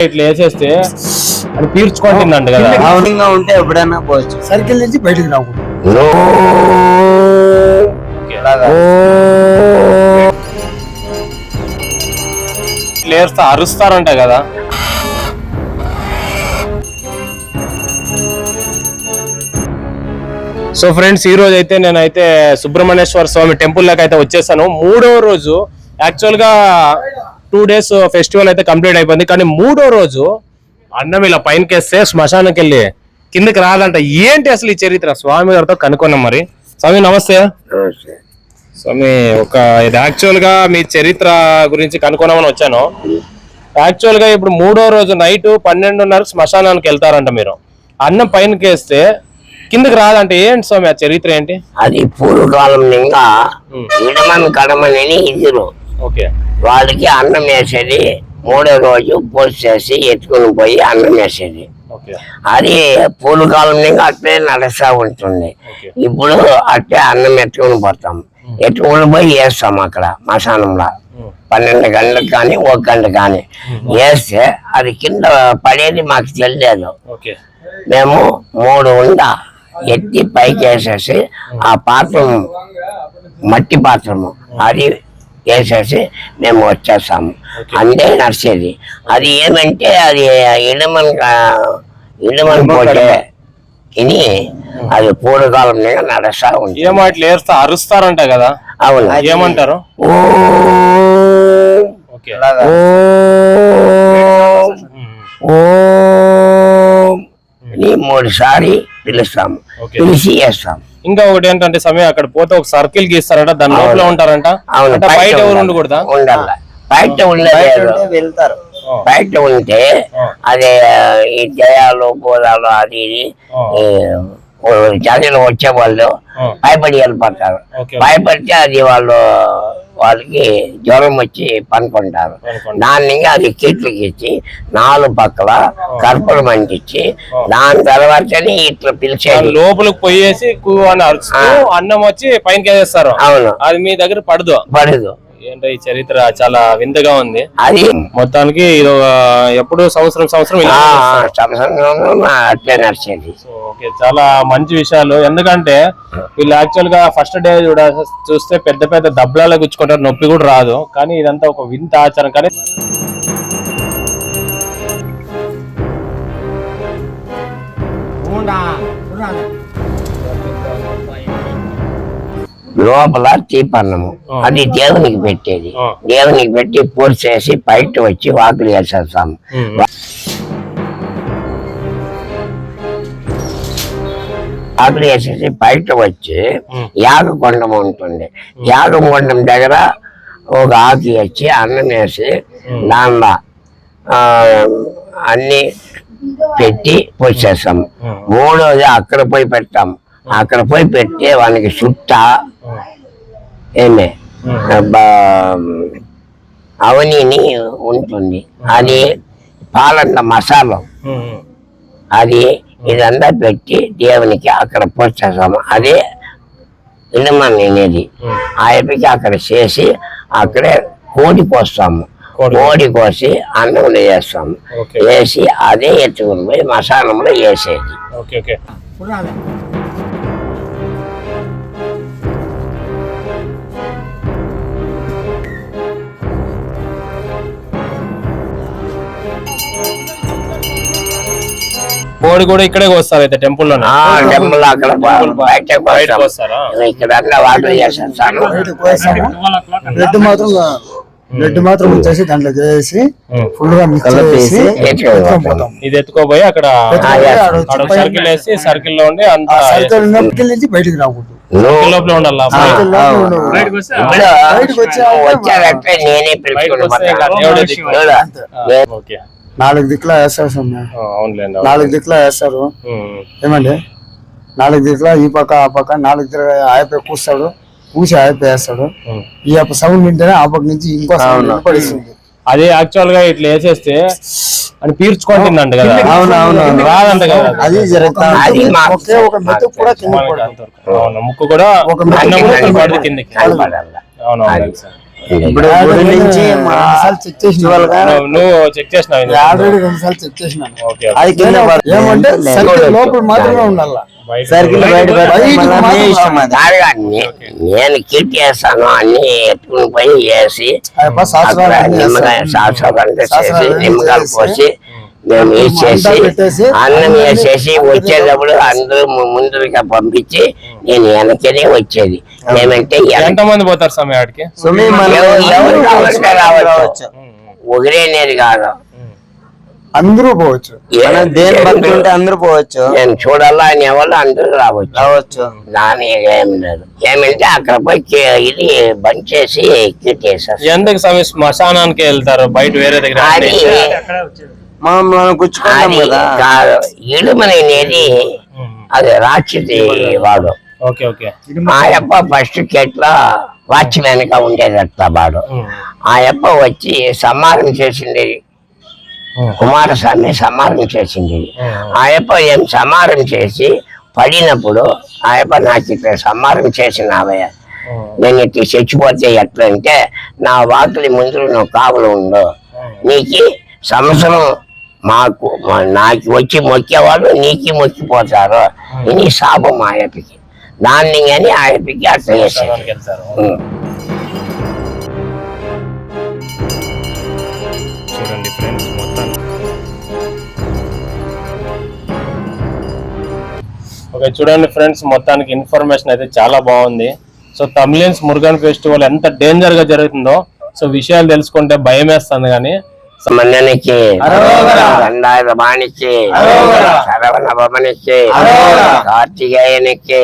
ఇట్లా వేసేస్తే అది పీర్చుకుంటుందంట కదా. అవునంగా ఉంటే ఎప్పుడైనా పోవచ్చు. సర్కిల్ నుంచి బయటకు రాకూడదు. ప్లేయర్స్ అరుస్తారంట కదా. సో ఫ్రెండ్స్, ఈ రోజు అయితే నేనైతే సుబ్రహ్మణ్యేశ్వర స్వామి టెంపుల్ లోకి అయితే వచ్చేసాను. 3వ రోజు యాక్చువల్ గా 2 days ఫెస్టివల్ అయితే కంప్లీట్ అయిపోయింది. కానీ 3వ రోజు అన్నం ఇలా పైనకేస్తే శ్మశానానికి వెళ్ళి కిందకి రాదంట. ఏంటి అసలు ఈ చరిత్ర? స్వామి గారితో కనుక్కున్నాం. మరి స్వామి నమస్తే. స్వామి, ఇది యాక్చువల్ గా మీ చరిత్ర గురించి కనుక్కున్నామని వచ్చాను. యాక్చువల్ గా ఇప్పుడు 3వ రోజు నైట్ 12:30 శ్మశానానికి వెళ్తారంట. మీరు అన్నం పైనకేస్తే కిందకి రాదంటే ఏంటి స్వామి ఆ చరిత్ర ఏంటి? అది పూర్వకాలం నింగా ఇడమని కడమని ఇద్దరు వాళ్ళకి అన్నం వేసేది. 3వ రోజు పోస్ట్ చేసి ఎత్తుకుని పోయి అన్నం వేసేది. అది పూర్వకాలం నింగా అట్లే నడుస్తా ఉంటుంది. ఇప్పుడు అట్లే అన్నం ఎత్తుకుని పోతాం. ఎత్తుకుని పోయి వేస్తాం అక్కడ శ్మశానంలో 12 గంటలకు కానీ 1 గంట కానీ వేస్తే అది కింద పడేది మాకు తెలియదు. మేము 3 ఉండ ఎత్తి పైకి వేసేసి ఆ పాత్రము మట్టి పాత్రము అది వేసేసి మేము వచ్చేస్తాము. అంతే నడిచేది. అది ఏమంటే అది ఇడమని పోతే ఇది అది పూర్వకాలం మీద నడుస్తా ఉంటుంది. ఏమాట్లు వేస్తా అరుస్తారంట కదా. అవును. ఏమంటారు? అని 3 సారి పిలుస్తాము. పిలిచి వేస్తాం. ఇంకా ఒకటి ఏంటంటే సమయం అక్కడ పోతే ఒక సర్కిల్ గీస్తారంట, దాని లోపల ఉంటారంట. బయట ఎవరు ఉండకూడదా? ఉండాల. బయట వెళ్తారు. బయట ఉంటే అదే ఈ జయాలు గోదాలు అది జాతీయులు వచ్చే వాళ్ళు భయపడి వెళ్ళిపోతారు. భయపడితే అది వాళ్ళకి జ్వరం వచ్చి పనుకుంటారు. దాన్ని అది కీట్లకి ఇచ్చి 4 పక్కల కర్పూరం అంటించి దాని తర్వాతనే ఇట్లా పిలిచేది. లోపలికి పోయేసి అన్నం వచ్చి పైన వేస్తారు. అవును. అది మీ దగ్గర పడదు. ఏంటో ఈ చరిత్ర చాలా వింతగా ఉంది. అది మొత్తానికి ఇది ఎప్పుడు సంవత్సరం అట్లే నడిచేది. చాలా మంచి విషయాలు. ఎందుకంటే వీళ్ళు యాక్చువల్ గా ఫస్ట్ డే చూస్తే పెద్ద పెద్ద దబ్బలాలు గుచ్చుకుంటారు, నొప్పి కూడా రాదు. కానీ ఇదంతా ఒక వింత ఆచారం. కానీ లోపల తీపన్నము అది దేవునికి పెట్టేది. దేవునికి పెట్టి పూర్తి చేసి బయట వచ్చి వాకులు వేసేస్తాము. వాకులు వేసేసి బయట వచ్చి యాగకొండం ఉంటుంది. యాగకొండం దగ్గర ఒక ఆకు వచ్చి అన్నం వేసి దానిలో అన్ని పెట్టి పోసేస్తాము. 3వది అక్కడ పోయి పెడతాము. అక్కడ పోయి పెట్టి వానికి చుట్ట ఏమే అవనీని ఉంటుంది. అది పాలంట మసాలా అది ఇదంతా పెట్టి దేవునికి అక్కడ పోసేస్తాము. అదే ఇనమని అనేది ఆయనకి అక్కడ చేసి అక్కడే కోడి కోస్తాము. కోడి కోసి అన్నంలో వేస్తాము. వేసి అదే ఎత్తుకుని పోయి మసాలంలో వేసేది. కోడి కూడా ఇక్కడే కోస్తారు అయితే టెంపుల్ లో. టెంపుల్ అక్కడ బయట కోస్తారా? ఇక్కడ వాటర్ చేసేస్తాను. బ్లడ్ మాత్రం వచ్చేసి దాంట్లో చేసి ఫుల్ గా మిక్స్ చేసి ఇది ఎత్తుకోపోయి అక్కడ సర్కిల్ వేసి సర్కిల్ లో ఉండి అంత సర్కిల్ నుంచి బయటకు రాకూడదు. లోపల ఉండాలి. వచ్చారంటే నేనే 4 దిక్కులా వేస్తారు. 4 దిక్కులా వేస్తారు. ఏమండి 4 దిక్కులా ఈ పక్క ఆ పక్క 4 దిక్కులా ఆయపై కూస్తాడు. పూసి ఆయపై వేస్తాడు. ఈ యొక్క సౌండ్ వింటేనే ఆ పక్క నుంచి ఇంకో సౌండ్ పడిస్తుంది. అదే యాక్చువల్ గా ఇట్లా వేసేస్తే అని పీర్చుకుంటుందంట కదా. రాదంట కదా. అది జరుగుతుంది. ఒక మెతుకు కూడా కింద ముక్కు కూడా కిందకి. అవును. ఇప్పుడు గుడి నుంచి చెక్ చేసిన నువ్వు చెక్ చేసినావు ఇది? ఆల్రెడీ 2 సార్లు చెక్ చేసినాను. ఓకే అది కింద పడుతుంది. ఏమంటే సర్కిల్ లోపల మాత్రమే ఉండాల. సర్కిల్ బయట బయటికి మాత్రం ఇష్టం అది. కాదుగా, నేను కిట్ చేస్తాను అన్ని ఎత్తుకుని పోయి వేసి అయ్యప్ప శాస్త్రాలు అక్కడ అన్నీ నిమ్మకాయ చేస్తాను. శాస్త్రాలు శాస్త్రాలు చేసి అన్నీ నిమ్మకాయలు చేసి, పోసి మేము వేసేసి పెట్టేసి, అన్నం వేసేసి వచ్చేటప్పుడు అందరూ ముందుగా పంపించి నేను వెనకనే వచ్చేది. ఏమంటే ఎంత మంది పోతారు స్వామి ఆడికి? ఎవరు కావాలంటే రావచ్చు. ఒకరేనేది కాదు, అందరూ పోవచ్చు. దేని భక్తి ఉంటే అందరూ పోవచ్చు. నేను చూడాలా అనే వాళ్ళు అందరూ రావచ్చు. దాని ఏమి లేదు. ఏమంటే అక్కడ పోయి ఇది బంద్ చేసి కిట్ చేసేస్తారు. ఎందుకు స్వామి శ్మశానానికి వెళ్తారు బయట వేరే దగ్గర? అది మనం గుచ్చుకున్నాం కదా. కాదు, ఇడుమనేది అది రాక్షసి వాడు. Okay okay. ఆ యప్ప ఫస్ట్ కెట్లా వాచ్మెన్ గా ఉండేదట వాడు. ఆ యప్ప వచ్చి సంహారం చేసింది, కుమారస్వామి సంహారం చేసింది. ఆ యప్ప ఏం సంహారం చేసి పడినప్పుడు ఆ యప్ప నాకు ఇక్కడ సంహారం చేసినావయ్య, నేను ఇట్లా చచ్చిపోతే ఎట్లా అంటే నా వాకిలి ముందు నువ్వు కావులు ఉండు, నీకు సంవత్సరం నాకు వచ్చి మొక్కేవాళ్ళు నీకు మొక్కిపోతారు. ఇది శాపం ఆయప్పకి. దాన్ని కానీ ఆయప్పకి అట్లా చేశారు. చూడండి ఫ్రెండ్స్, మొత్తం ఓకే చూడండి ఫ్రెండ్స్, మొత్తానికి ఇన్ఫర్మేషన్ అయితే చాలా బాగుంది. సో తమిళన్స్ మురుగన్ ఫెస్టివల్ ఎంత డేంజర్ గా జరుగుతుందో సో విషయాలు తెలుసుకుంటే భయం వేస్తుంది. కానీ మండనికి దండాయ రమానికి శరవణ భవనికి కార్తికేయనికి